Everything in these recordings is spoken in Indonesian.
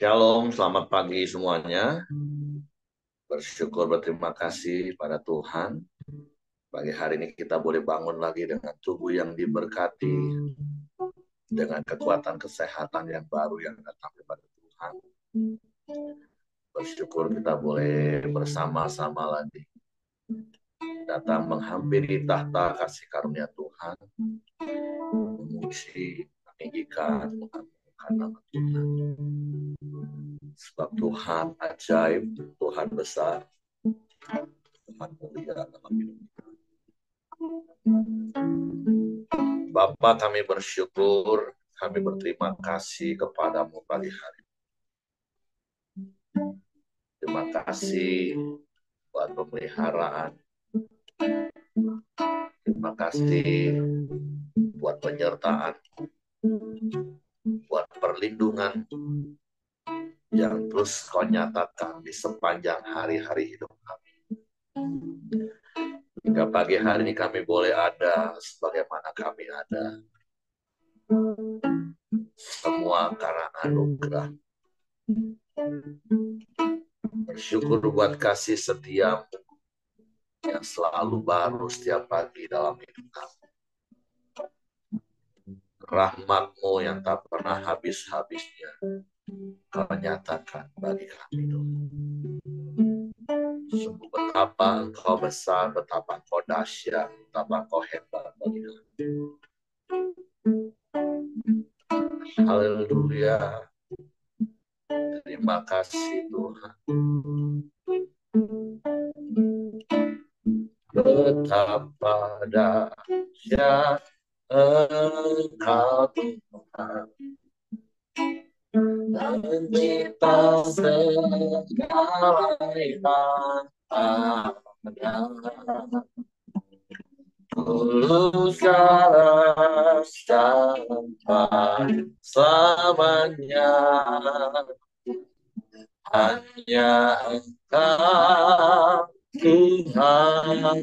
Shalom, selamat pagi semuanya. Bersyukur, berterima kasih pada Tuhan. Pagi hari ini kita boleh bangun lagi dengan tubuh yang diberkati, dengan kekuatan kesehatan yang baru yang datang daripada Tuhan. Bersyukur kita boleh bersama-sama lagi datang menghampiri tahta kasih karunia Tuhan, memuji, meninggikan, mengagungkan nama Tuhan. Sebab Tuhan ajaib, Tuhan besar, Tuhan mulia dalam hidup kita. Bapa, kami bersyukur, kami berterima kasih kepadamu pagi hari. Terima kasih buat pemeliharaan. Terima kasih buat penyertaan, buat perlindungan yang terus kau nyatakan di sepanjang hari-hari hidup kami. Hingga pagi hari ini kami boleh ada sebagaimana kami ada. Semua karena anugerah. Bersyukur buat kasih setiamu yang selalu baru setiap pagi dalam hidup kami. Rahmat-Mu yang tak pernah habis-habisnya Kau nyatakan bagi kami, Tuhan. Sungguh betapa Engkau besar, betapa Engkau dahsyat, betapa Engkau hebat bagi kami. Haleluya. Terima kasih Tuhan. Betapa dahsyat Engkau Tuhan. Pencipta segala yang ada. Tulus segala sampai selamanya. Hanya Engkau Tuhan.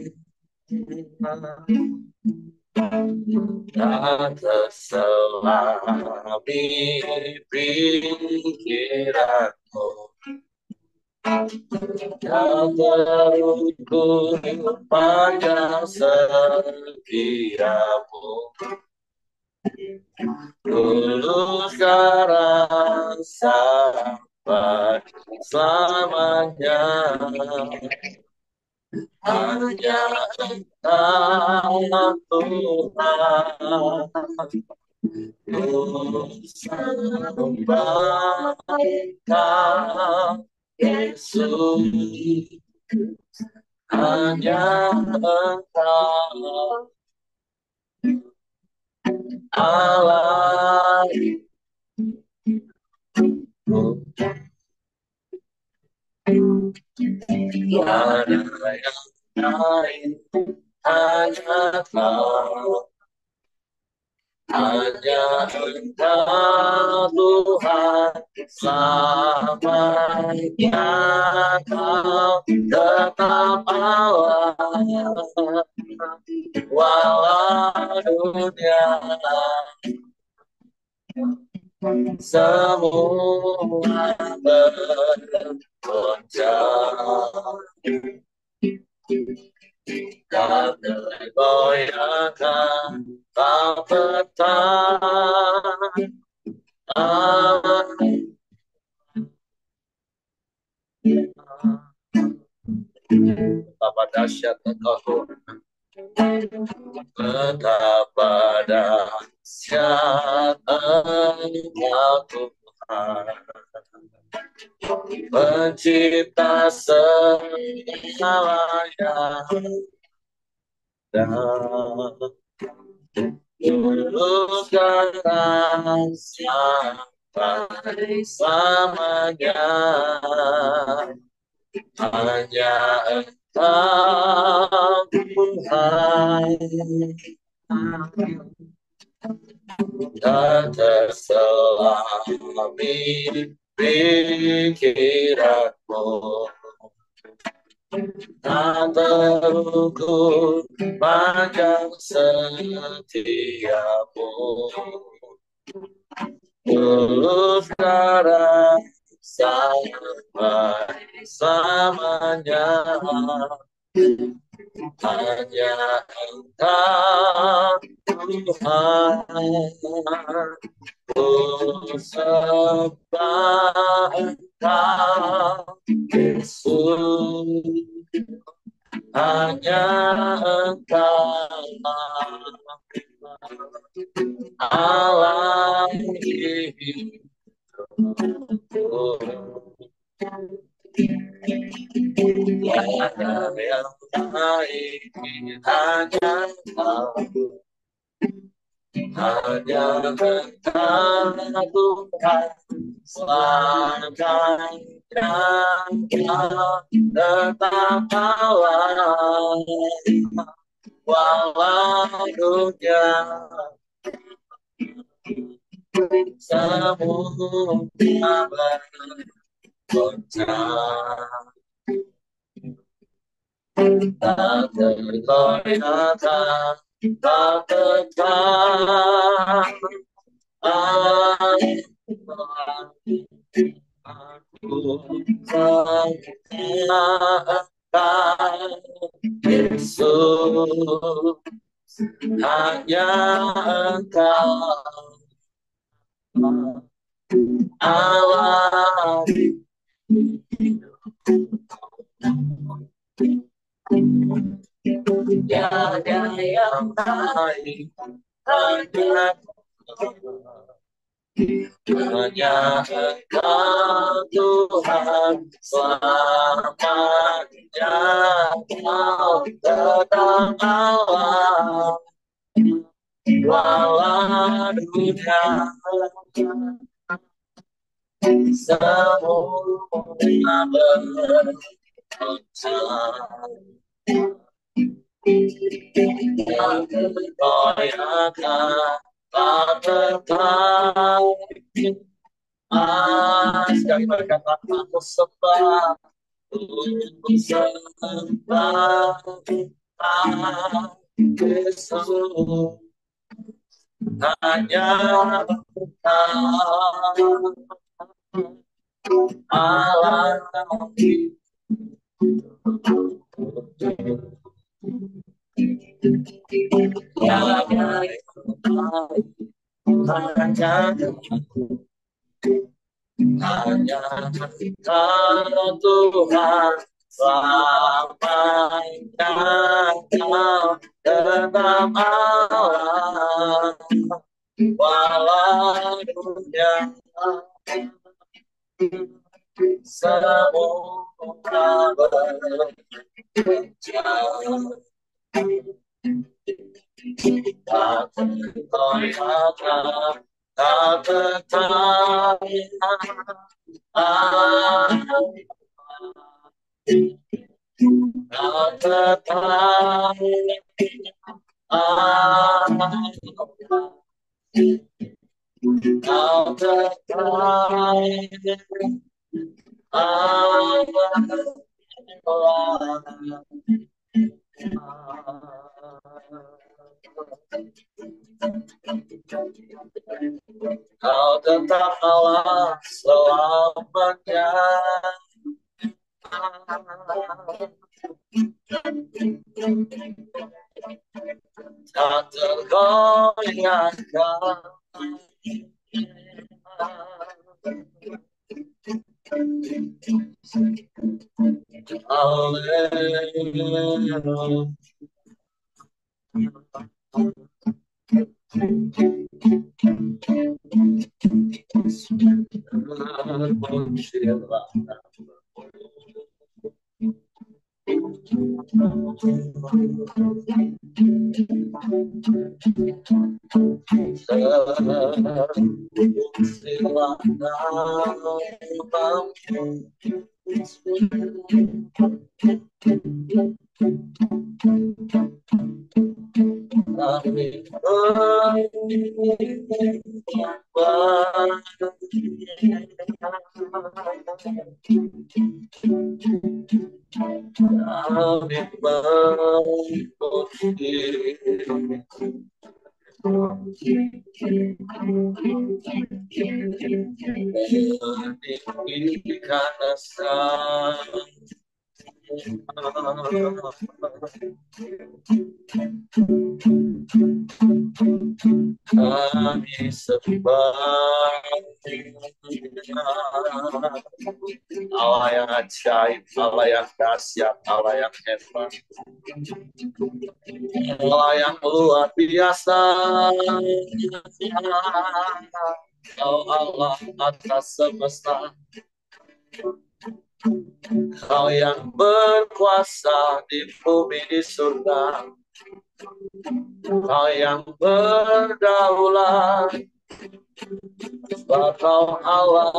Tak terselami pikiranmu, tak terukur panjang setiamu. Dulu sekarang sampai selamanya. Hanya Engkau Tuhan. Sembahkan Yesus, hanya Engkau Allah. Tiada yang lain, hanya Kau. Hanya Engkau Tuhan, selamanya Kau tetap Allah. Walau dunia semua bergoncang, dan goyahkan tak bertahan. Betapa dahsyat Engkau Tuhan. Betapa dahsyat Engkau Tuhan. Pencipta segala yang ada. Dulu sekarang sampai selamanya. Hanya Engkau Tuhan. Tak terselami pikiranmu, tak terukur panjang setiamu. Dulu sekarang hanya Engkau Tuhan. Ku sembah Engkau Yesus, hanya Engkau Allah hidupku. Tiada yang lain, hanya Engkau, hanya Engkau Tuhan. Selamanya Engkau tetap Allah, walau dunia semua bergoncang. Tak tergoyahkan, tak tekan. Aku sangkakan Yesus, hanya Engkau Allah. Tiada yang lain, hanya Engkau Tuhan. Selamanya Engkau tetap Allah, walau dunia semua bergoncang. Tak tergoyahkan, tak tekan. Sekali berkata aku sembah, aku sembah Yesus, hanya Engkau Allah. Hanya Engkau Tuhan. Selamanya Engkau tetap Allah, walau dunia semua bergoncang. Tak tergoyahkan, tak tekan. Tak tekan. Tak tekan. Kau tetap Allah selamanya. Tak tergoyahkan. Haleluya. Kami sembah Allah yang ajaib, Allah yang dahsyat, Allah yang hebat, Allah yang luar biasa. Kau Allah atas semesta, Kau yang berkuasa di bumi di surga, Kau yang berdaulat, sebab Kau Allah.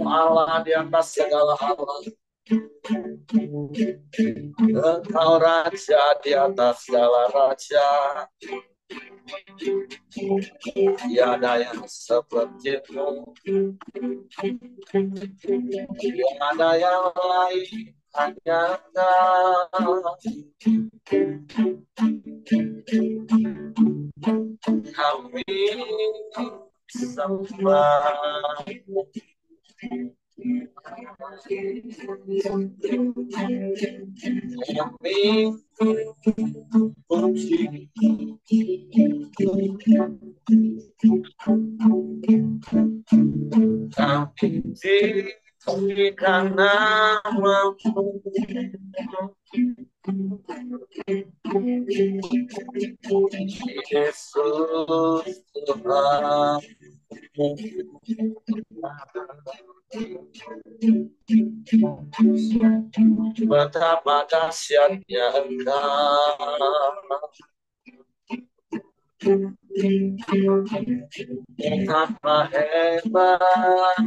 Allah di atas segala Allah. Engkau Raja di atas segala Raja. Tiada yang seperti-Mu, tiada yang lain, hanya Kau. Kami sembah, kami puji, kami tinggikan nama-Mu, Yesus Tuhan. Betapa dahsyatnya Engkau, betapa hebat,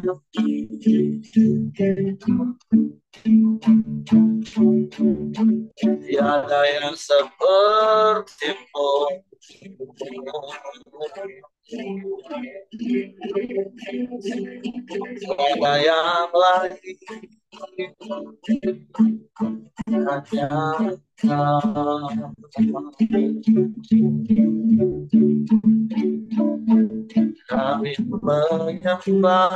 tiada yang seperti-Mu, tiada yang lain, hanya Kau. Kami menyembah,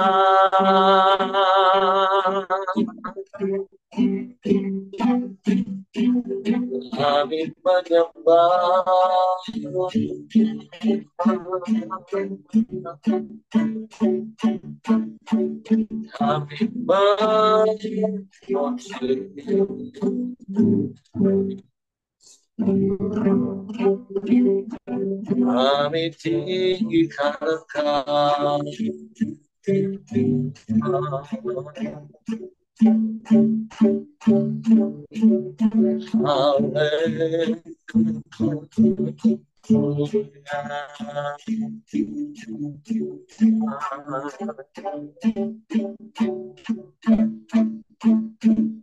kami menyembah, kami kami tinggikan Engkau.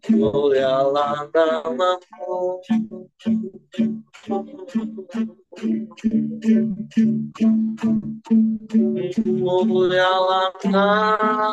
Mulialah nama-Mu, mulialah nama-Mu, mulialah nama-Mu.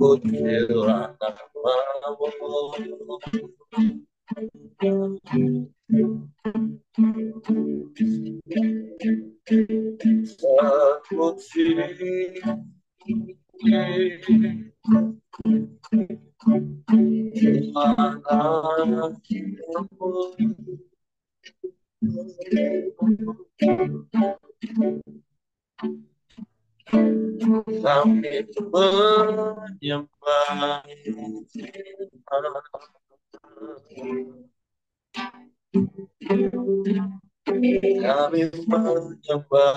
Pujilah kami menyembah, kami menyembah,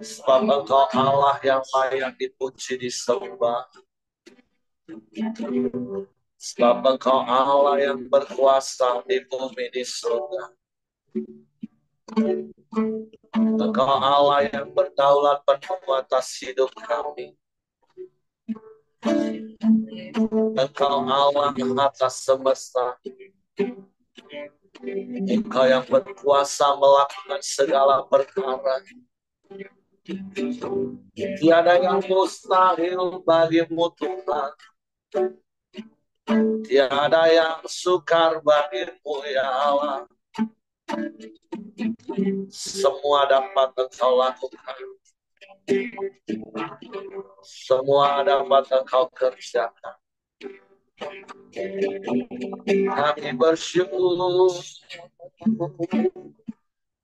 Sebab Engkau Allah yang layak dipuji disembah. Sebab Engkau Allah yang berkuasa di bumi di surga. Engkau Allah yang berdaulat penuh atas hidup kami. Engkau Allah atas semesta. Engkau yang berkuasa melakukan segala perkara. Tiada yang mustahil bagimu Tuhan. Tiada yang sukar bagimu ya Allah. Semua dapat Engkau lakukan. Semua dapat Engkau kerjakan. Kami bersyukur.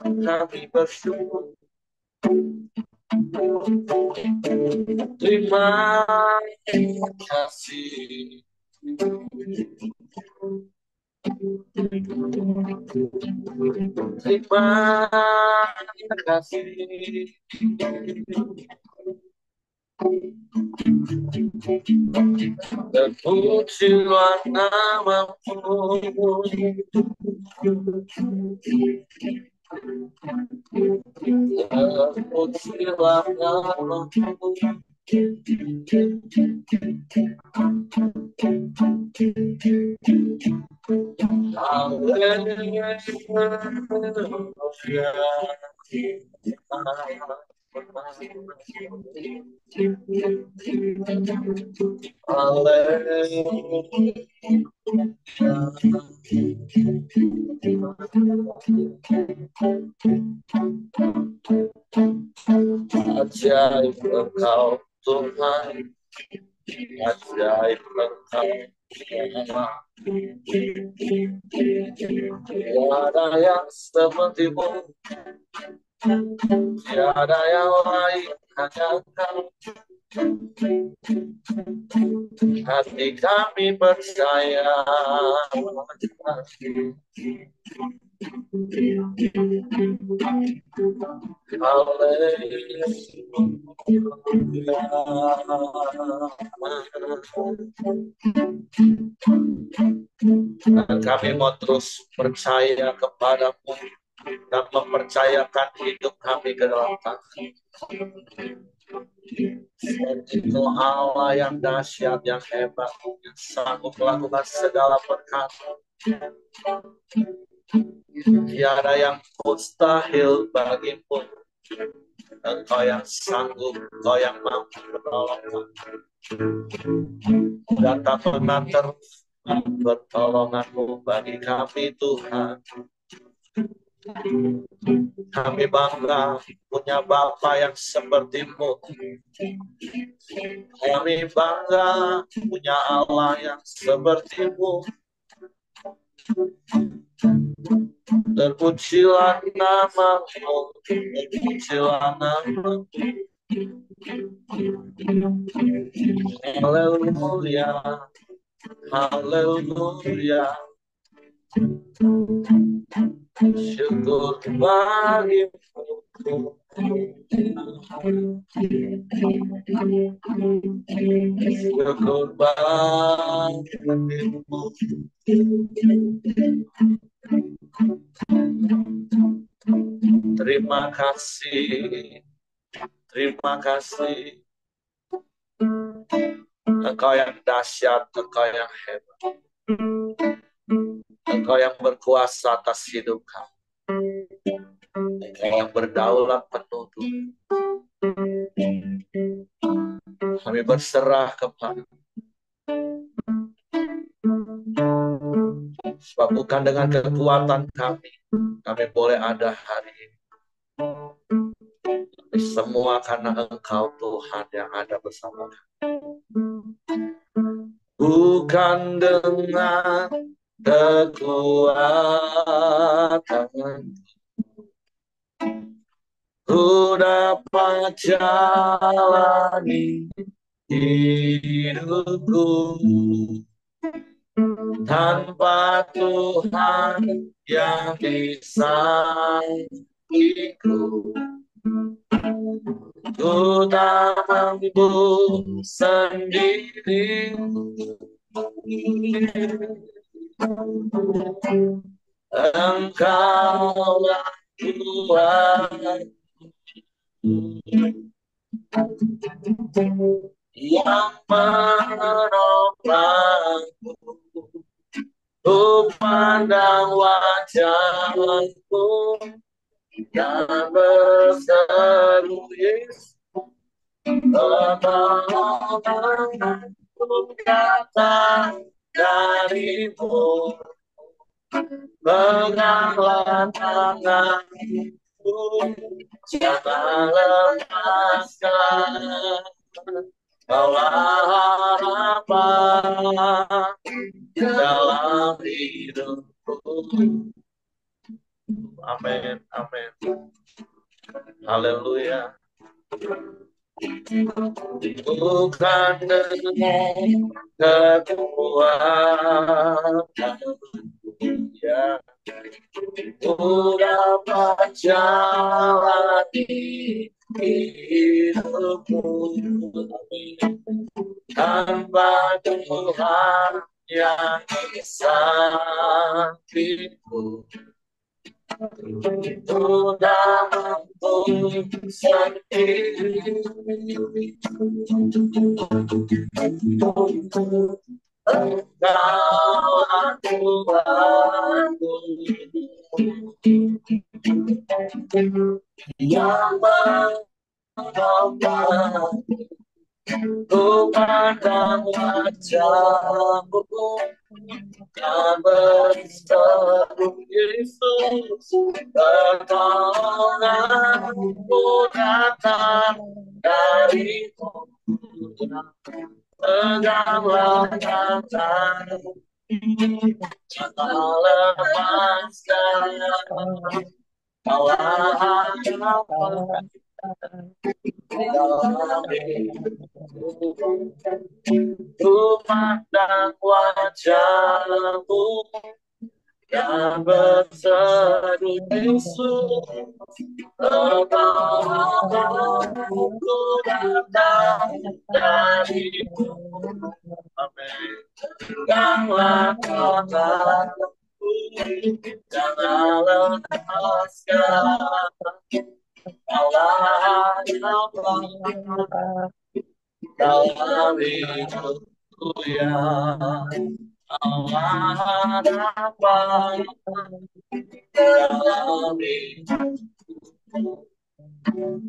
Kami bersyukur. Terima kasih. Terima kasih. Terpujilah namamu. Terpujilah namamu. Haleluya. Ajaib Engkau Tuhan, ajaib Engkau Tuhan. Tiada yang sepertimu, tiada yang lain, hanya Engkau. Hati kami percaya. Dan kami mau terus percaya kepadamu dan mempercayakan hidup kami ke dalam tangan. Itu Allah yang dahsyat, yang hebat, yang sanggup melakukan segala perkara. Tiada yang mustahil bagimu. Engkau yang sanggup, Engkau yang mampu menolong kami. Dan tak pernah pertolonganmu bagi kami Tuhan. Kami bangga punya Bapa yang seperti-Mu. Kami bangga punya Allah yang seperti-Mu. Terpujilah nama-Mu, terpujilah nama-Mu. Haleluya, haleluya. Syukur bagimu. Syukur bagimu. Terima kasih. Terima kasih. Engkau yang dahsyat, Engkau yang hebat. Engkau yang berkuasa atas hidup kami. Engkau yang berdaulat penuh. Kami berserah kepada-Mu. Sebab bukan dengan kekuatan kami boleh ada hari ini. Tapi semua karena Engkau Tuhan yang ada bersama kami. Bukan dengan kekuatan ku dapat jalani hidupku. Tanpa Tuhan yang di sampingku, Ku tak mampu sendiri. Engkaulah Tuhan yang menopangku. Ku pandang wajahmu dan berseru Yesus, pertolonganku datang darimu. Peganglah tanganku, jangan lepaskan. Kaulah harapan dalam hidupku. Amin, amin. Haleluya. Bukan dengan kekuatan, ya, ku dapat jalani hidupku tanpa Tuhan yang di sampingku. Sudah mampu sendiri. Engkaulah Tuhanku yang menopang. Ku pandang wajahmu dan berseru Yesus, pertolonganku datang darimu. Peganglah tanganku, jangan lepaskan. Kaulah harapan dalam hidupku. Ku pandang wajahmu yang berseru Yesus, pertolonganku datang darimu. Amin. Peganglah tanganku, jangan lepaskan. Kaulah harapan dalam hidupku, ya. Kaulah harapan dalam hidupku.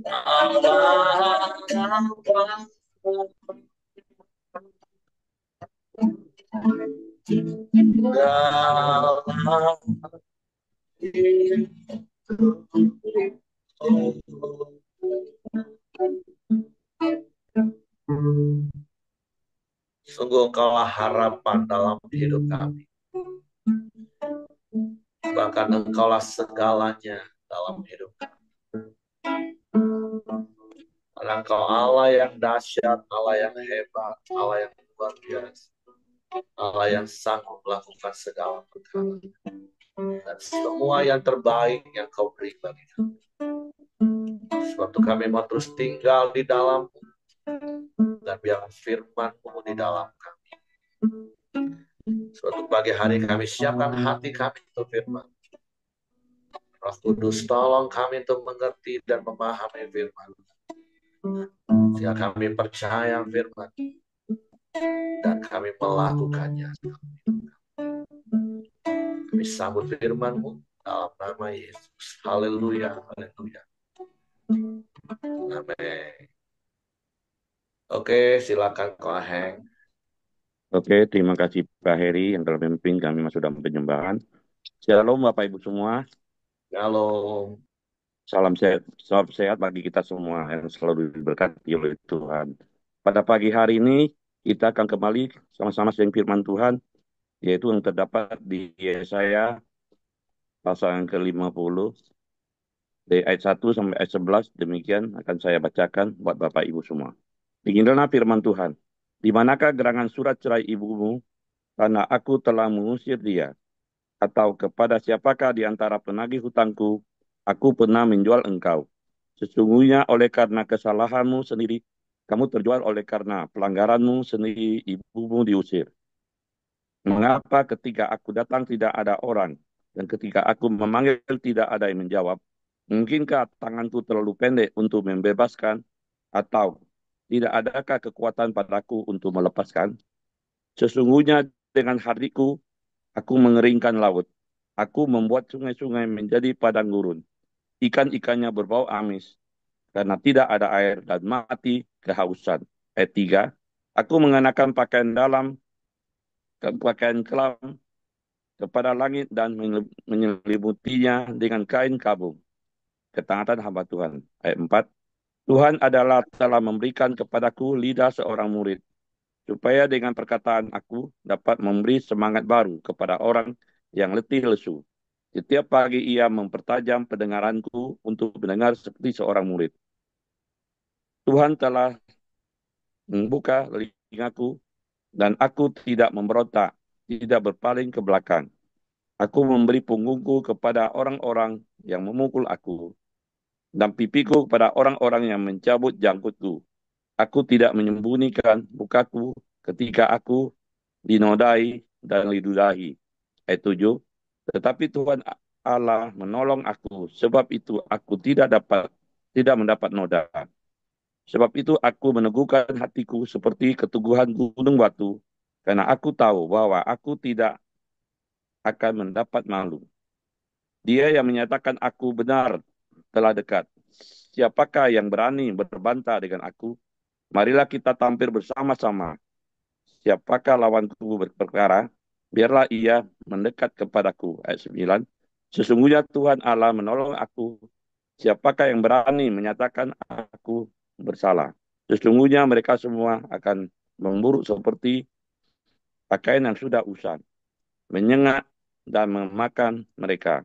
Kaulah harapan dalam hidupku. Sungguh Engkaulah harapan dalam hidup kami. Bahkan Engkaulah segalanya dalam hidup kami. Karena Engkau Allah yang dahsyat, Allah yang hebat, Allah yang luar biasa, Allah yang sanggup melakukan segala perkara. Dan semua yang terbaik yang Kau beri bagi kami. Sebab itu kami mau terus tinggal di dalam dan biar firman-Mu di dalam kami. Suatu pagi hari kami siapkan hati kami untuk firman. Roh Kudus tolong kami untuk mengerti dan memahami firman. Sehingga kami percaya firman dan kami melakukannya. Kami sambut firman-Mu dalam nama Yesus. Haleluya, haleluya. Amin. Oke, silakan Ko Heng. Oke, terima kasih Pak Heri yang telah memimpin kami masuk dalam penyembahan. Shalom Bapak Ibu semua. Shalom. Salam sehat bagi kita semua yang selalu diberkati oleh Tuhan. Pada pagi hari ini kita akan kembali sama-sama sharing firman Tuhan, yaitu yang terdapat di Yesaya pasal yang ke-50 dari ayat 1 sampai ayat 11. Demikian akan saya bacakan buat Bapak Ibu semua. Beginilah firman Tuhan. Di manakah gerangan surat cerai ibumu, karena aku telah mengusir dia? Atau kepada siapakah di antara penagih hutangku aku pernah menjual engkau? Sesungguhnya oleh karena kesalahanmu sendiri, kamu terjual, oleh karena pelanggaranmu sendiri, ibumu diusir. Mengapa ketika aku datang tidak ada orang, dan ketika aku memanggil tidak ada yang menjawab? Mungkinkah tanganku terlalu pendek untuk membebaskan, atau tidak adakah kekuatan padaku untuk melepaskan? Sesungguhnya dengan hatiku aku mengeringkan laut. Aku membuat sungai-sungai menjadi padang gurun. Ikan-ikannya berbau amis karena tidak ada air dan mati kehausan. Ayat 3. Aku mengenakan pakaian dalam, pakaian kelam kepada langit dan menyelimutinya dengan kain kabung. Ketaatan hamba Tuhan. Ayat 4. Tuhan adalah telah memberikan kepadaku lidah seorang murid, supaya dengan perkataan aku dapat memberi semangat baru kepada orang yang letih lesu. Setiap pagi ia mempertajam pendengaranku untuk mendengar seperti seorang murid. Tuhan telah membuka telingaku dan aku tidak memberontak, tidak berpaling ke belakang. Aku memberi punggungku kepada orang-orang yang memukul aku, dan pipiku kepada orang-orang yang mencabut janggutku. Aku tidak menyembunyikan mukaku ketika aku dinodai dan diludahi. Ayat 7. Tetapi Tuhan Allah menolong aku, sebab itu aku tidak mendapat noda. Sebab itu aku meneguhkan hatiku seperti keteguhan gunung batu, karena aku tahu bahwa aku tidak akan mendapat malu. Dia yang menyatakan aku benar telah dekat. Siapakah yang berani berbantah dengan aku? Marilah kita tampil bersama-sama. Siapakah lawanku berperkara? Biarlah ia mendekat kepadaku. Ayat 9. Sesungguhnya Tuhan Allah menolong aku. Siapakah yang berani menyatakan aku bersalah? Sesungguhnya mereka semua akan memburuk seperti pakaian yang sudah usang, menyengat dan memakan mereka.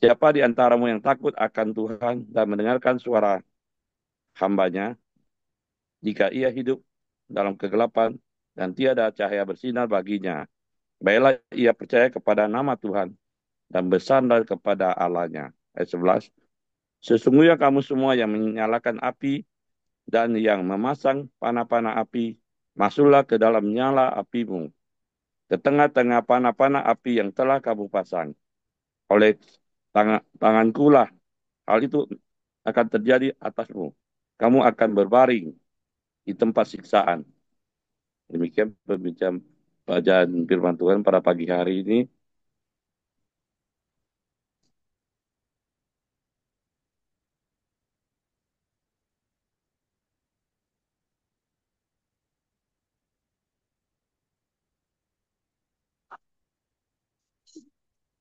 Siapa di antaramu yang takut akan Tuhan dan mendengarkan suara hambanya, jika ia hidup dalam kegelapan dan tiada cahaya bersinar baginya? Baiklah ia percaya kepada nama Tuhan dan bersandar kepada Allahnya. Ayat 11. Sesungguhnya kamu semua yang menyalakan api dan yang memasang panah-panah api, masuklah ke dalam nyala apimu, ke tengah-tengah panah-panah api yang telah kamu pasang. Oleh tanganku lah hal itu akan terjadi atasmu. Kamu akan berbaring di tempat siksaan. Demikian pembicaraan bacaan firman Tuhan pada pagi hari ini.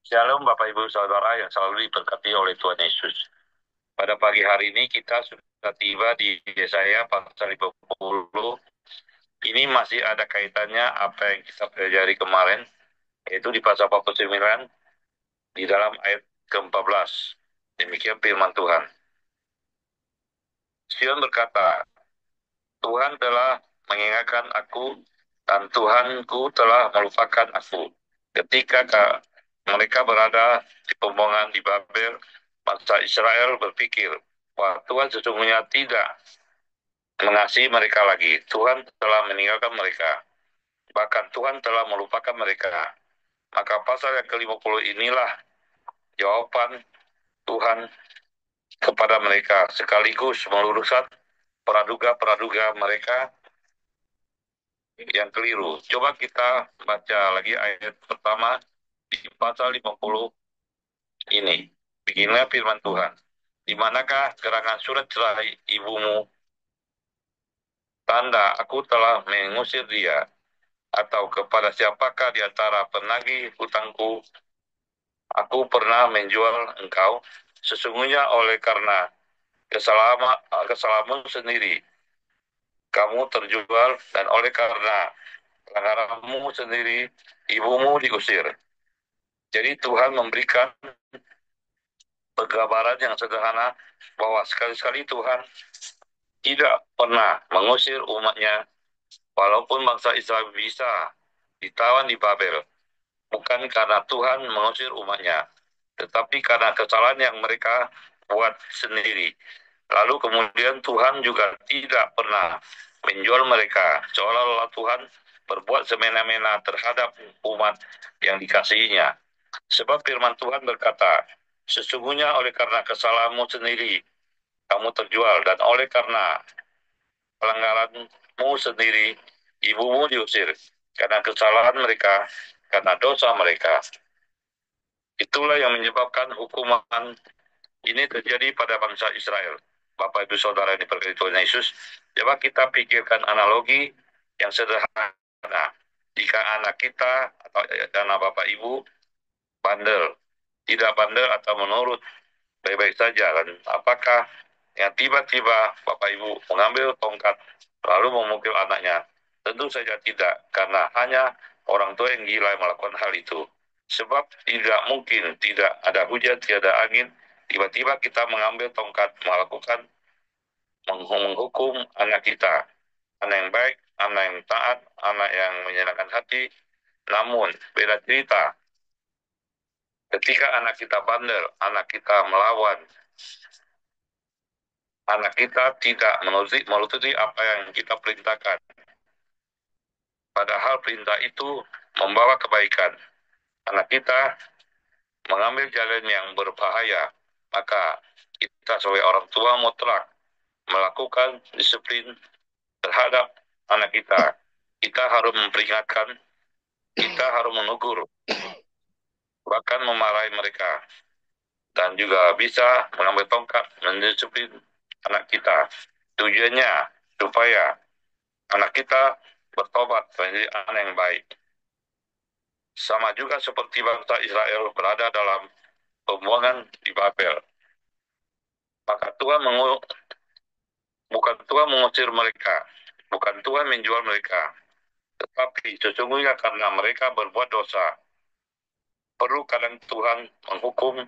Shalom Bapak Ibu Saudara yang selalu diberkati oleh Tuhan Yesus. Pada pagi hari ini kita sudah tiba di Yesaya pasal 50. Ini masih ada kaitannya apa yang kita pelajari kemarin, yaitu di pasal 49 di dalam ayat ke-14. Demikian firman Tuhan. Sion berkata, Tuhan telah mengingatkan aku dan Tuhanku telah melupakan aku. Ketika mereka berada di pembuangan di Babel, bangsa Israel berpikir bahwa Tuhan sesungguhnya tidak mengasihi mereka lagi. Tuhan telah meninggalkan mereka. Bahkan Tuhan telah melupakan mereka. Maka pasal yang ke-50 inilah jawaban Tuhan kepada mereka, sekaligus meluruskan praduga-praduga mereka yang keliru. Coba kita baca lagi ayat pertama di pasal 50 ini. Beginilah firman Tuhan. Di manakah gerangan surat cerai ibumu? Tanda aku telah mengusir dia. Atau kepada siapakah di antara penagih hutangku aku pernah menjual engkau? Sesungguhnya oleh karena kesalahanmu sendiri kamu terjual, dan oleh karena pelanggaranmu sendiri ibumu diusir. Jadi Tuhan memberikan penggambaran yang sederhana bahwa sekali-sekali Tuhan tidak pernah mengusir umatnya, walaupun bangsa Israel bisa ditawan di Babel, bukan karena Tuhan mengusir umatnya, tetapi karena kesalahan yang mereka berbuat sendiri. Lalu kemudian Tuhan juga tidak pernah menjual mereka, seolah-olah Tuhan berbuat semena-mena terhadap umat yang dikasihinya. Sebab firman Tuhan berkata, sesungguhnya oleh karena kesalahanmu sendiri kamu terjual, dan oleh karena pelanggaranmu sendiri ibumu diusir, karena kesalahan mereka, karena dosa mereka. Itulah yang menyebabkan hukuman ini terjadi pada bangsa Israel. Bapak Ibu Saudara yang diberkati Tuhan Yesus, coba kita pikirkan analogi yang sederhana. Jika anak kita atau anak Bapak Ibu bandel, tidak bandel atau menurut baik-baik saja, dan apakah yang tiba-tiba Bapak Ibu mengambil tongkat lalu memukul anaknya? Tentu saja tidak, karena hanya orang tua yang gila yang melakukan hal itu. Sebab tidak mungkin, tidak ada hujan, tiada angin, tiba-tiba kita mengambil tongkat melakukan menghukum anak kita. Anak yang baik, anak yang taat, anak yang menyenangkan hati. Namun beda cerita ketika anak kita bandel, anak kita melawan, anak kita tidak menuruti apa yang kita perintahkan. Padahal perintah itu membawa kebaikan. Anak kita mengambil jalan yang berbahaya, maka kita sebagai orang tua mutlak melakukan disiplin terhadap anak kita. Kita harus memperingatkan, kita harus menegur, bahkan memarahi mereka. Dan juga bisa mengambil tongkat mendisiplin anak kita. Tujuannya supaya anak kita bertobat menjadi anak yang baik. Sama juga seperti bangsa Israel berada dalam pembuangan di Babel. Maka bukan Tuhan mengusir mereka, bukan Tuhan menjual mereka, tetapi sesungguhnya karena mereka berbuat dosa, perlu kadang Tuhan menghukum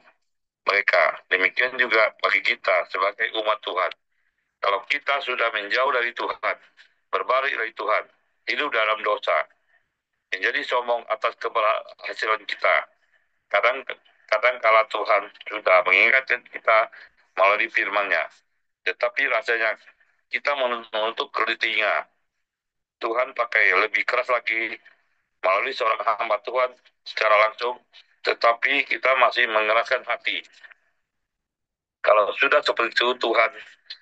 mereka. Demikian juga bagi kita sebagai umat Tuhan. Kalau kita sudah menjauh dari Tuhan, berbalik dari Tuhan, hidup dalam dosa, menjadi sombong atas keberhasilan kita. Kadang kala Tuhan sudah mengingatkan kita melalui firman-Nya, tetapi rasanya kita menutup telinga. Tuhan pakai lebih keras lagi melalui seorang hamba Tuhan secara langsung, tetapi kita masih mengeraskan hati. Kalau sudah seperti itu, Tuhan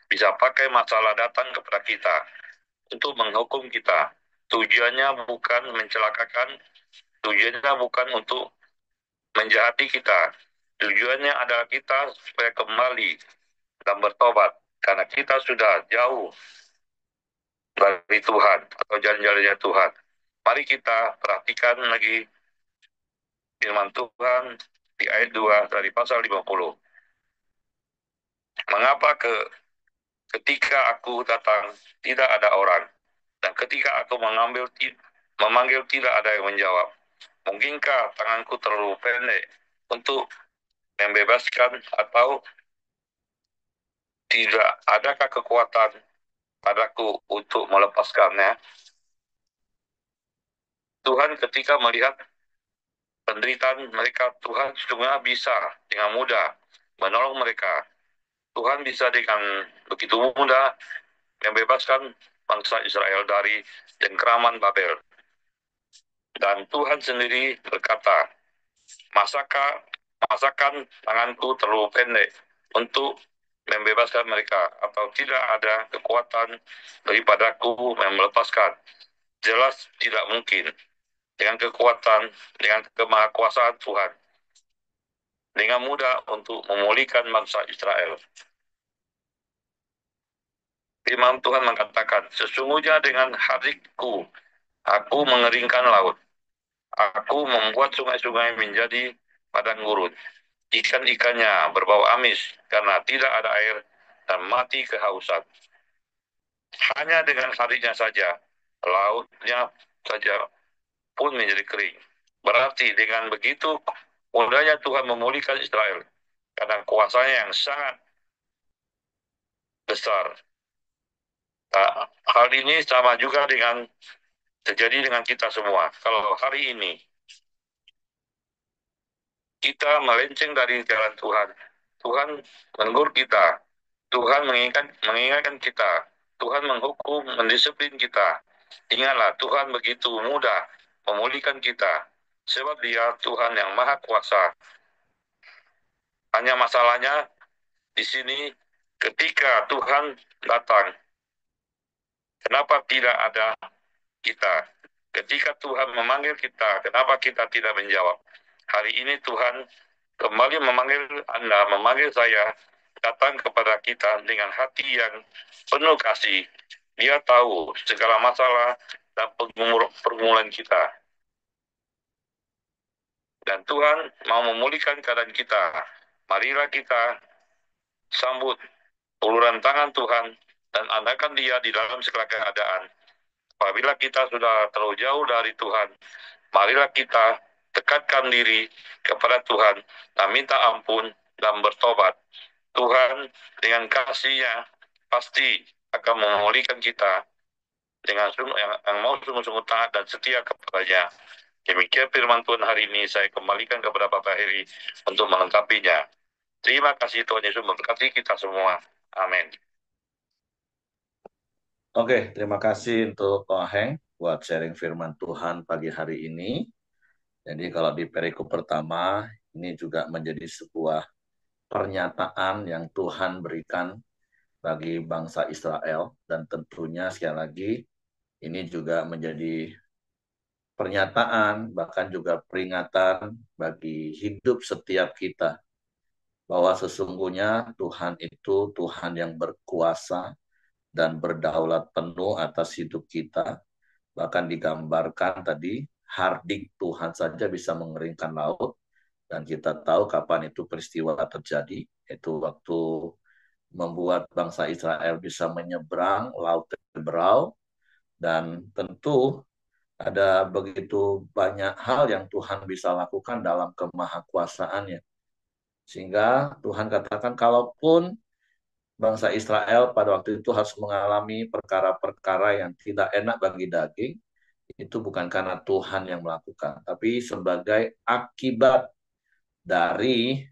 bisa pakai masalah datang kepada kita untuk menghukum kita. Tujuannya bukan mencelakakan, tujuannya bukan untuk menjahati kita. Tujuannya adalah kita supaya kembali dan bertobat, karena kita sudah jauh dari Tuhan atau jalan-jalannya Tuhan. Mari kita perhatikan lagi firman Tuhan di ayat 2 dari pasal 50. Mengapa ketika aku datang tidak ada orang, dan ketika aku memanggil tidak ada yang menjawab? Mungkinkah tanganku terlalu pendek untuk membebaskan, atau tidak adakah kekuatan padaku untuk melepaskannya? Tuhan ketika melihat penderitaan mereka, Tuhan sesungguhnya bisa dengan mudah menolong mereka. Tuhan bisa dengan begitu mudah membebaskan bangsa Israel dari cengkraman Babel. Dan Tuhan sendiri berkata, masakan tanganku terlalu pendek untuk membebaskan mereka, atau tidak ada kekuatan daripadaku yang melepaskan? Jelas tidak mungkin. Dengan kekuatan, dengan kemahakuasaan Tuhan, dengan mudah untuk memulihkan bangsa Israel. Firman Tuhan mengatakan, sesungguhnya dengan hatiku aku mengeringkan laut, aku membuat sungai-sungai menjadi padang gurun, ikan-ikannya berbau amis karena tidak ada air, dan mati kehausan. Hanya dengan harinya saja, lautnya saja pun menjadi kering. Berarti dengan begitu mudahnya Tuhan memulihkan Israel, karena kuasanya yang sangat besar. Nah, hal ini sama juga dengan terjadi dengan kita semua. Kalau hari ini kita melenceng dari jalan Tuhan, Tuhan menegur kita, Tuhan mengingatkan kita, Tuhan menghukum, mendisiplin kita. Ingatlah, Tuhan begitu mudah memulihkan kita, sebab Dia Tuhan yang Maha Kuasa. Hanya masalahnya di sini, ketika Tuhan datang, kenapa tidak ada kita? Ketika Tuhan memanggil kita, kenapa kita tidak menjawab? Hari ini Tuhan kembali memanggil Anda, memanggil saya, datang kepada kita dengan hati yang penuh kasih. Dia tahu segala masalah dan pergumulan kita. Dan Tuhan mau memulihkan keadaan kita. Marilah kita sambut uluran tangan Tuhan dan andalkan Dia di dalam segala keadaan. Apabila kita sudah terlalu jauh dari Tuhan, marilah kita dekatkan diri kepada Tuhan dan minta ampun dan bertobat. Tuhan dengan kasih-Nya pasti akan memulihkan kita dengan yang mau sungguh-sungguh taat dan setia kepadanya. Demikian firman Tuhan hari ini, saya kembalikan kepada Bapak Heri untuk melengkapinya. Terima kasih, Tuhan Yesus memberkati kita semua. Amin. Oke, terima kasih untuk Ko Heng buat sharing firman Tuhan pagi hari ini. Jadi kalau di perikop pertama, ini juga menjadi sebuah pernyataan yang Tuhan berikan bagi bangsa Israel. Dan tentunya sekali lagi, ini juga menjadi pernyataan, bahkan juga peringatan bagi hidup setiap kita. Bahwa sesungguhnya Tuhan itu Tuhan yang berkuasa dan berdaulat penuh atas hidup kita. Bahkan digambarkan tadi, hardik Tuhan saja bisa mengeringkan laut. Dan kita tahu kapan itu peristiwa terjadi. Itu waktu membuat bangsa Israel bisa menyeberang Laut Teberau. Dan tentu ada begitu banyak hal yang Tuhan bisa lakukan dalam kemahakuasaannya. Sehingga Tuhan katakan, kalaupun bangsa Israel pada waktu itu harus mengalami perkara-perkara yang tidak enak bagi daging, itu bukan karena Tuhan yang melakukan, tapi sebagai akibat dari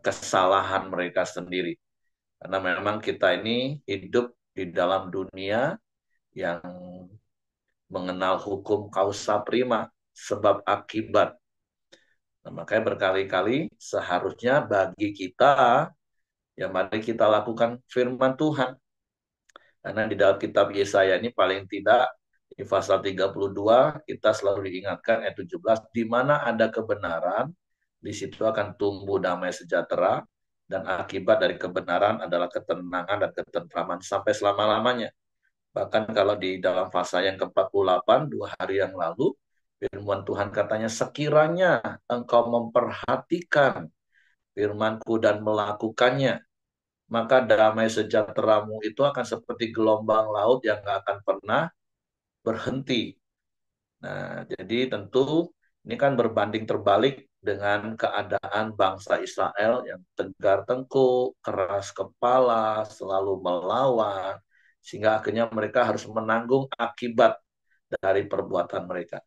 kesalahan mereka sendiri. Karena memang kita ini hidup di dalam dunia yang mengenal hukum causa prima, sebab akibat. Nah, makanya berkali-kali seharusnya bagi kita, ya mari kita lakukan firman Tuhan. Karena di dalam kitab Yesaya ini paling tidak di pasal 32 kita selalu diingatkan ayat 17, di mana ada kebenaran, di situ akan tumbuh damai sejahtera, dan akibat dari kebenaran adalah ketenangan dan ketentraman sampai selama-lamanya. Bahkan kalau di dalam pasal yang ke-48, 2 hari yang lalu, firman Tuhan katanya, sekiranya engkau memperhatikan firmanku dan melakukannya, maka damai sejahteramu itu akan seperti gelombang laut yang gak akan pernah berhenti. Nah, jadi tentu ini kan berbanding terbalik dengan keadaan bangsa Israel yang tegar tengkuk, keras kepala, selalu melawan, sehingga akhirnya mereka harus menanggung akibat dari perbuatan mereka.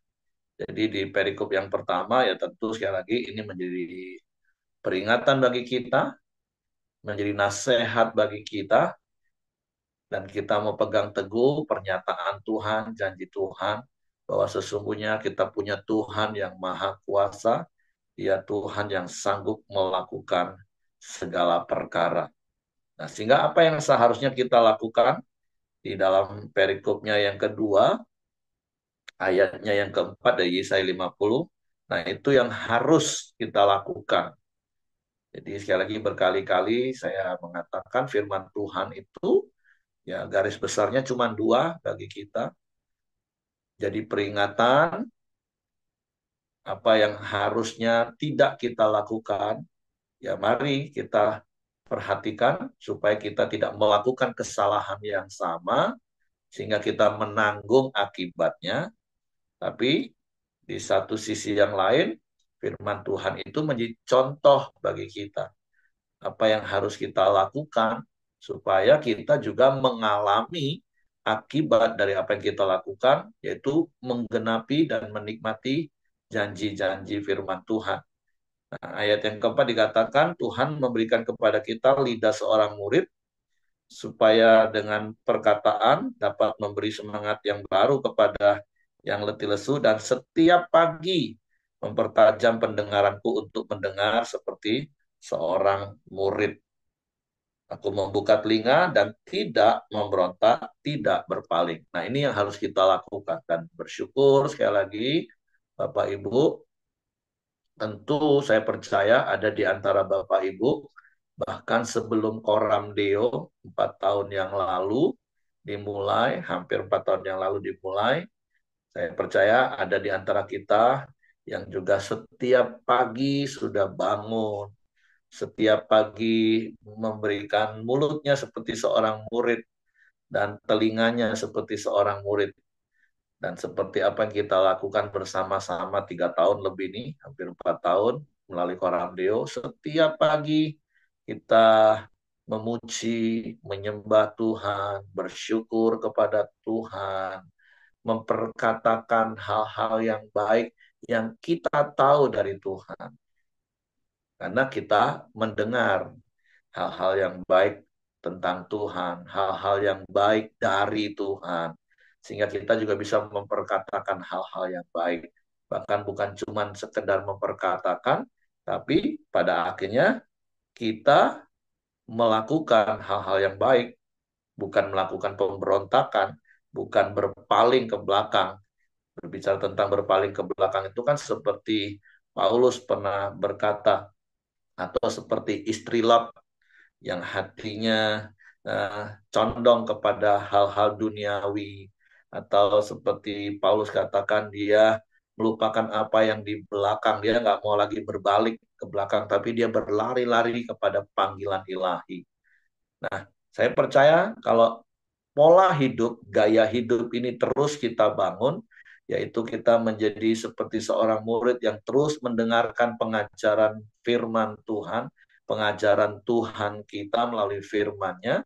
Jadi di perikop yang pertama, ya tentu sekali lagi ini menjadi peringatan bagi kita, menjadi nasihat bagi kita, dan kita mau pegang teguh pernyataan Tuhan, janji Tuhan, bahwa sesungguhnya kita punya Tuhan yang maha kuasa, Dia Tuhan yang sanggup melakukan segala perkara. Nah, sehingga apa yang seharusnya kita lakukan di dalam perikopnya yang kedua, ayatnya yang keempat dari Yesaya 50, nah itu yang harus kita lakukan. Jadi sekali lagi berkali-kali saya mengatakan firman Tuhan itu ya garis besarnya cuma dua bagi kita. Jadi peringatan apa yang harusnya tidak kita lakukan, ya mari kita perhatikan supaya kita tidak melakukan kesalahan yang sama sehingga kita menanggung akibatnya. Tapi di satu sisi yang lain, firman Tuhan itu menjadi contoh bagi kita. Apa yang harus kita lakukan supaya kita juga mengalami akibat dari apa yang kita lakukan, yaitu menggenapi dan menikmati janji-janji firman Tuhan. Nah, ayat yang keempat dikatakan Tuhan memberikan kepada kita lidah seorang murid supaya dengan perkataan dapat memberi semangat yang baru kepada yang letih lesu dan setiap pagi mempertajam pendengaranku untuk mendengar seperti seorang murid. Aku membuka telinga dan tidak memberontak, tidak berpaling. Nah, ini yang harus kita lakukan dan bersyukur sekali lagi Bapak Ibu. Tentu saya percaya ada di antara Bapak Ibu, bahkan sebelum Koram Deo 4 tahun yang lalu dimulai, hampir 4 tahun yang lalu dimulai, saya percaya ada di antara kita yang juga setiap pagi sudah bangun, setiap pagi memberikan mulutnya seperti seorang murid dan telinganya seperti seorang murid. Dan seperti apa yang kita lakukan bersama-sama 3 tahun lebih ini, hampir 4 tahun melalui Koramdeo, setiap pagi kita memuji, menyembah Tuhan, bersyukur kepada Tuhan, memperkatakan hal-hal yang baik yang kita tahu dari Tuhan. Karena kita mendengar hal-hal yang baik tentang Tuhan, hal-hal yang baik dari Tuhan. Sehingga kita juga bisa memperkatakan hal-hal yang baik. Bahkan bukan cuma sekedar memperkatakan, tapi pada akhirnya kita melakukan hal-hal yang baik, bukan melakukan pemberontakan, bukan berpaling ke belakang. Berbicara tentang berpaling ke belakang itu kan seperti Paulus pernah berkata, atau seperti istri Lot yang hatinya condong kepada hal-hal duniawi, atau seperti Paulus katakan dia melupakan apa yang di belakang, dia nggak mau lagi berbalik ke belakang, tapi dia berlari-lari kepada panggilan ilahi. Nah, saya percaya kalau pola hidup, gaya hidup ini terus kita bangun, yaitu kita menjadi seperti seorang murid yang terus mendengarkan pengajaran firman Tuhan, pengajaran Tuhan kita melalui firman-Nya,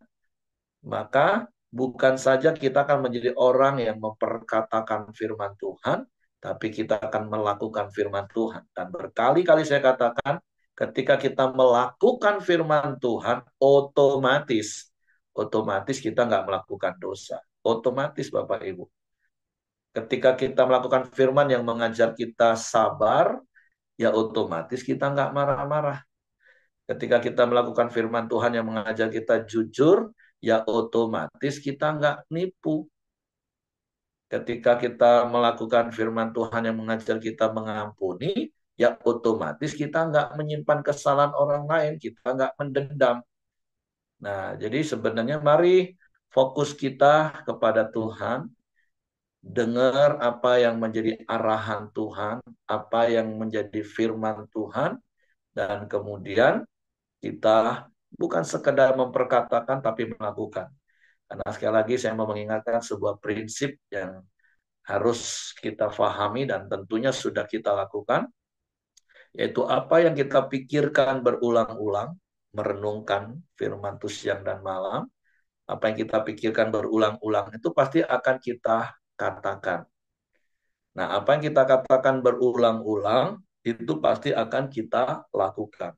maka bukan saja kita akan menjadi orang yang memperkatakan firman Tuhan, tapi kita akan melakukan firman Tuhan. Dan berkali-kali saya katakan, ketika kita melakukan firman Tuhan, otomatis kita nggak melakukan dosa. Otomatis Bapak Ibu. Ketika kita melakukan firman yang mengajar kita sabar, ya otomatis kita nggak marah-marah. Ketika kita melakukan firman Tuhan yang mengajar kita jujur, ya otomatis kita nggak nipu. Ketika kita melakukan firman Tuhan yang mengajar kita mengampuni, ya otomatis kita nggak menyimpan kesalahan orang lain, kita nggak mendendam. Nah, jadi sebenarnya mari fokus kita kepada Tuhan, dengar apa yang menjadi arahan Tuhan, apa yang menjadi firman Tuhan, dan kemudian kita bukan sekedar memperkatakan tapi melakukan. Karena sekali lagi saya mau mengingatkan sebuah prinsip yang harus kita fahami dan tentunya sudah kita lakukan, yaitu apa yang kita pikirkan berulang-ulang, merenungkan firman Tuhan siang dan malam, apa yang kita pikirkan berulang-ulang itu pasti akan kita katakan. Nah, apa yang kita katakan berulang-ulang itu pasti akan kita lakukan.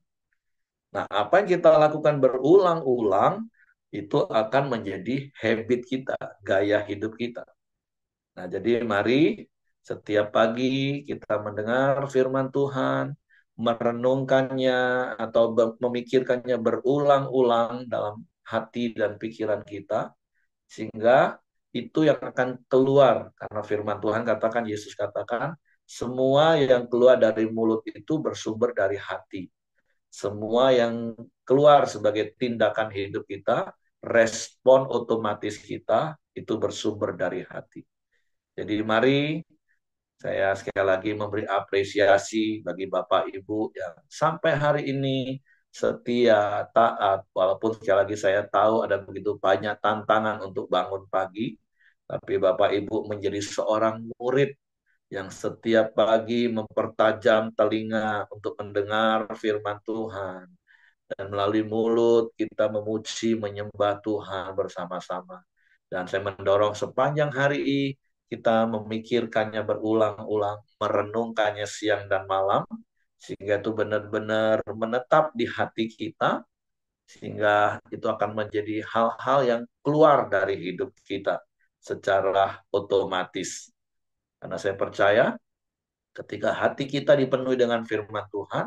Nah, apa yang kita lakukan berulang-ulang itu akan menjadi habit kita, gaya hidup kita. Nah, jadi mari setiap pagi kita mendengar firman Tuhan, merenungkannya atau memikirkannya berulang-ulang dalam hati dan pikiran kita, sehingga itu yang akan keluar. Karena firman Tuhan katakan, Yesus katakan, semua yang keluar dari mulut itu bersumber dari hati. Semua yang keluar sebagai tindakan hidup kita, respon otomatis kita itu bersumber dari hati. Jadi mari saya sekali lagi memberi apresiasi bagi Bapak Ibu yang sampai hari ini setia, taat, walaupun sekali lagi saya tahu ada begitu banyak tantangan untuk bangun pagi, tapi Bapak Ibu menjadi seorang murid yang setiap pagi mempertajam telinga untuk mendengar firman Tuhan. Dan melalui mulut kita memuji, menyembah Tuhan bersama-sama. Dan saya mendorong sepanjang hari kita memikirkannya berulang-ulang, merenungkannya siang dan malam, sehingga itu benar-benar menetap di hati kita, sehingga itu akan menjadi hal-hal yang keluar dari hidup kita secara otomatis. Karena saya percaya ketika hati kita dipenuhi dengan firman Tuhan,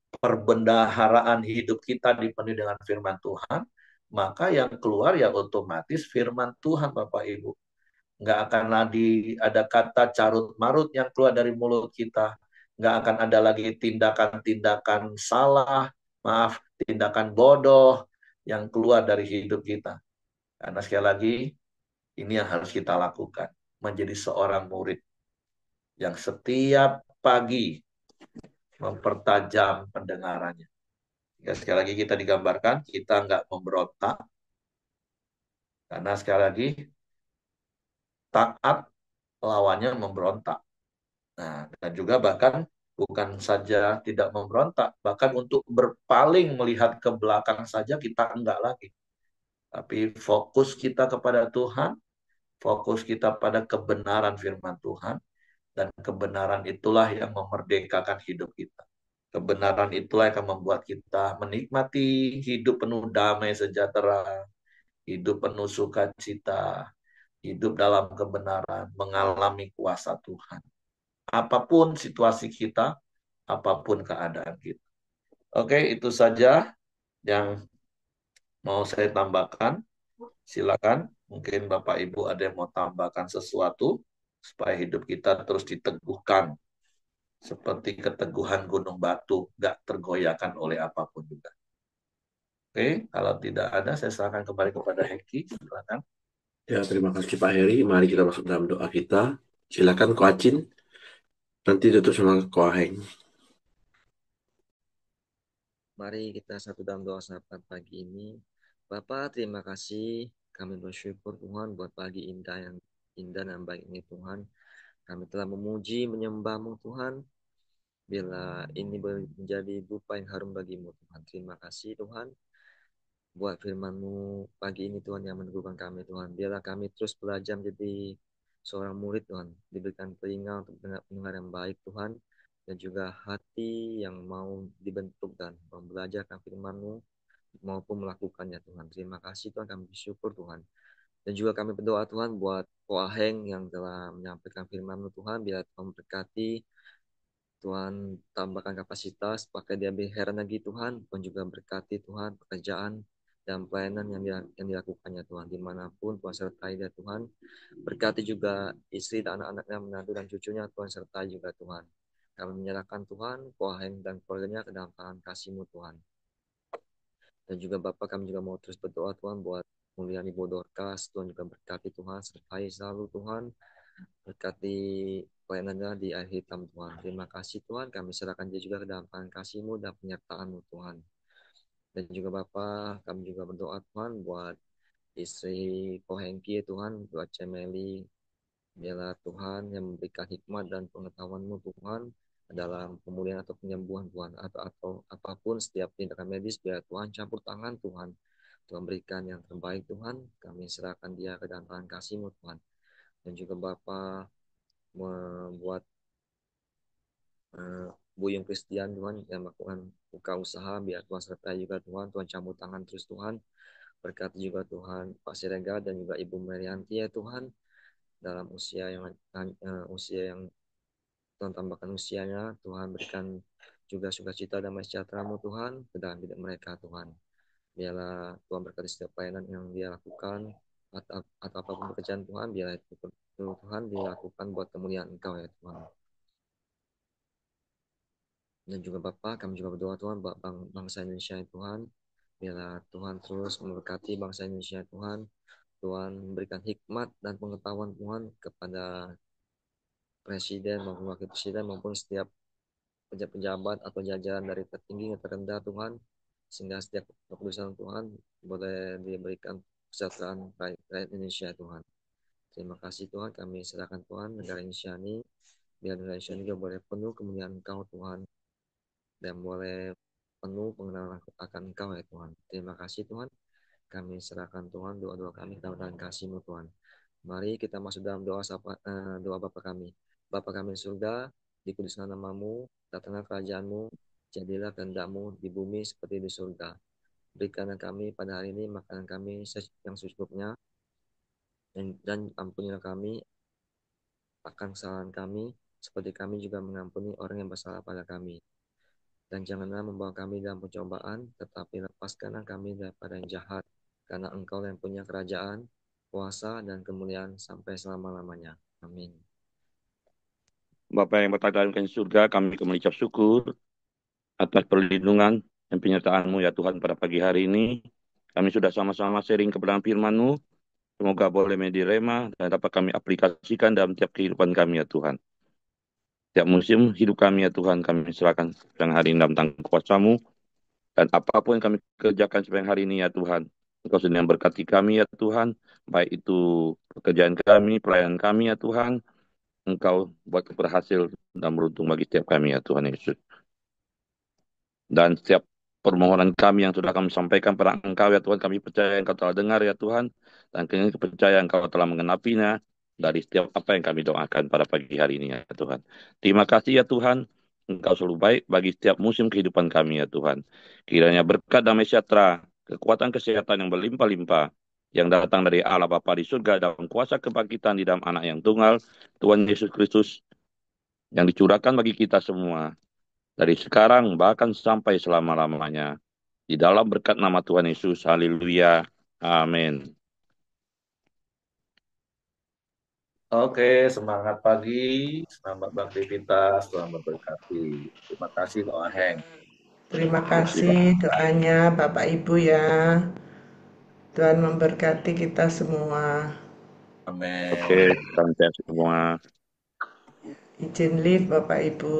perbendaharaan hidup kita dipenuhi dengan firman Tuhan, maka yang keluar ya otomatis firman Tuhan, Bapak Ibu. Nggak akan lagi ada kata carut marut yang keluar dari mulut kita. Nggak akan ada lagi tindakan-tindakan salah, maaf, tindakan bodoh yang keluar dari hidup kita. Karena sekali lagi, ini yang harus kita lakukan. Menjadi seorang murid yang setiap pagi mempertajam pendengarannya. Ya, sekali lagi kita digambarkan, kita nggak memberontak. Karena sekali lagi, taat lawannya memberontak. Nah, dan juga bahkan bukan saja tidak memberontak, bahkan untuk berpaling melihat ke belakang saja kita enggak lagi. Tapi fokus kita kepada Tuhan, fokus kita pada kebenaran firman Tuhan, dan kebenaran itulah yang memerdekakan hidup kita. Kebenaran itulah yang akan membuat kita menikmati hidup penuh damai sejahtera, hidup penuh sukacita, hidup dalam kebenaran, mengalami kuasa Tuhan. Apapun situasi kita, apapun keadaan kita. Oke, itu saja yang mau saya tambahkan. Silakan, mungkin Bapak Ibu ada yang mau tambahkan sesuatu supaya hidup kita terus diteguhkan seperti keteguhan gunung batu, gak tergoyahkan oleh apapun juga. Oke, kalau tidak ada, saya serahkan kembali kepada Hengki. Silakan. Ya, terima kasih Pak Heri. Mari kita masuk dalam doa kita. Silakan Ko Acin. Nanti tutup sama Ko Aheng. Mari kita satu dalam doa sahabat pagi ini. Bapak, terima kasih. Kami bersyukur Tuhan buat pagi indah yang indah dan baik ini Tuhan. Kami telah memuji, menyembah-Mu Tuhan. Bila ini menjadi dupa yang harum bagimu Tuhan. Terima kasih Tuhan. Buat firman-Mu pagi ini Tuhan yang meneguhkan kami Tuhan. Biarlah kami terus belajar menjadi seorang murid Tuhan. Diberikan telinga untuk mendengar yang baik Tuhan. Dan juga hati yang mau dibentuk dan membelajarkan firman-Mu maupun melakukannya Tuhan. Terima kasih Tuhan, kami bersyukur Tuhan. Dan juga kami berdoa Tuhan buat Ko Aheng yang telah menyampaikan firman-Mu Tuhan. Biar Tuhan memberkati, Tuhan tambahkan kapasitas, pakai dia lebih heran lagi Tuhan. Tuhan juga berkati Tuhan pekerjaan dan pelayanan yang dilakukannya Tuhan. Dimanapun Tuhan sertai dia Tuhan. Berkati juga istri dan anak-anaknya, menantu dan cucunya Tuhan sertai juga Tuhan. Kami menyerahkan Tuhan, Ko Aheng dan keluarganya ke dalam tangan kasih-Mu Tuhan. Dan juga Bapak kami juga mau terus berdoa Tuhan buat Mulyani Bodorkas. Tuhan juga berkati Tuhan, sertai selalu Tuhan. Berkati pelayanannya di air hitam Tuhan. Terima kasih Tuhan, kami serahkan dia juga ke dalam tangan kasih-Mu dan penyertaan-Mu Tuhan. Dan juga Bapak, kami juga berdoa Tuhan buat istri Ko Hengki Tuhan, buat Cemeli. Biarlah Tuhan yang memberikan hikmat dan pengetahuan-Mu Tuhan dalam pemulihan atau penyembuhan Tuhan atau apapun setiap tindakan medis, biar Tuhan campur tangan Tuhan. Tuhan berikan yang terbaik Tuhan, kami serahkan dia ke dalam tangan kasih-Mu Tuhan. Dan juga Bapa membuat Buyung Christian Tuhan yang melakukan buka usaha, biar Tuhan sertai juga Tuhan, Tuhan campur tangan terus Tuhan. Berkati juga Tuhan Pak Siregar dan juga Ibu Merianti ya Tuhan, dalam usia yang Tuhan tambahkan usianya, Tuhan berikan juga sukacita dan sejahtera-Mu Tuhan ke dalam hidup mereka Tuhan. Biarlah Tuhan berkati setiap pelayanan yang dia lakukan atau apapun pekerjaan Tuhan, biarlah itu Tuhan dilakukan buat kemuliaan Engkau ya Tuhan. Dan juga Bapak, kami juga berdoa Tuhan buat bangsa Indonesia ya Tuhan. Biarlah Tuhan terus memberkati bangsa Indonesia Tuhan. Tuhan memberikan hikmat dan pengetahuan Tuhan kepada presiden maupun wakil presiden maupun setiap pejabat atau jajaran dari tertinggi ke terendah Tuhan, sehingga setiap keputusan Tuhan boleh diberikan kesejahteraan rakyat Indonesia Tuhan. Terima kasih Tuhan, kami serahkan Tuhan negara Indonesia ini, biar negara Indonesia ini juga boleh penuh kemuliaan Engkau Tuhan, dan boleh penuh pengenalan akan Engkau ya Tuhan. Terima kasih Tuhan, kami serahkan Tuhan doa-doa kami dalam kasih-Mu Tuhan. Mari kita masuk dalam doa Bapa kami. Bapa kami di surga, dikuduskan nama-Mu, datanglah kerajaan-Mu, jadilah kehendak-Mu di bumi seperti di surga. Berikanlah kami pada hari ini makanan kami yang secukupnya, dan ampunilah kami akan kesalahan kami, seperti kami juga mengampuni orang yang bersalah pada kami. Dan janganlah membawa kami dalam pencobaan, tetapi lepaskanlah kami daripada yang jahat, karena Engkau yang punya kerajaan, kuasa, dan kemuliaan sampai selama-lamanya. Amin. Bapa yang bertata di surga, kami mengucap syukur atas perlindungan dan penyertaan-Mu ya Tuhan pada pagi hari ini. Kami sudah sama-sama sharing kebenaran firman-Mu. Semoga boleh menjadi rema dan dapat kami aplikasikan dalam tiap kehidupan kami ya Tuhan. Tiap musim hidup kami ya Tuhan, kami serahkan sepanjang hari ini dalam tangan kuasa-Mu. Dan apapun yang kami kerjakan sepanjang hari ini ya Tuhan, Engkau sedang berkati kami ya Tuhan, baik itu pekerjaan kami, pelayanan kami ya Tuhan, Engkau buat berhasil dan beruntung bagi setiap kami ya Tuhan Yesus. Dan setiap permohonan kami yang sudah kami sampaikan pada Engkau ya Tuhan, kami percaya Engkau telah dengar ya Tuhan, dan kami percaya Engkau telah mengenapinya dari setiap apa yang kami doakan pada pagi hari ini ya Tuhan. Terima kasih ya Tuhan, Engkau selalu baik bagi setiap musim kehidupan kami ya Tuhan. Kiranya berkat damai sejahtera, kekuatan kesehatan yang berlimpah-limpah, yang datang dari Allah Bapa di surga dalam kuasa kebangkitan di dalam anak yang tunggal, Tuhan Yesus Kristus, yang dicurahkan bagi kita semua, dari sekarang bahkan sampai selama-lamanya. Di dalam berkat nama Tuhan Yesus, haleluya, amin. Oke, semangat pagi, selamat beraktivitas, selamat berkati. Terima kasih Pak Aheng. Terima kasih doanya Bapak Ibu ya. Tuhan memberkati kita semua. Amin. Oke, salam sehat semua. Izin live Bapak Ibu.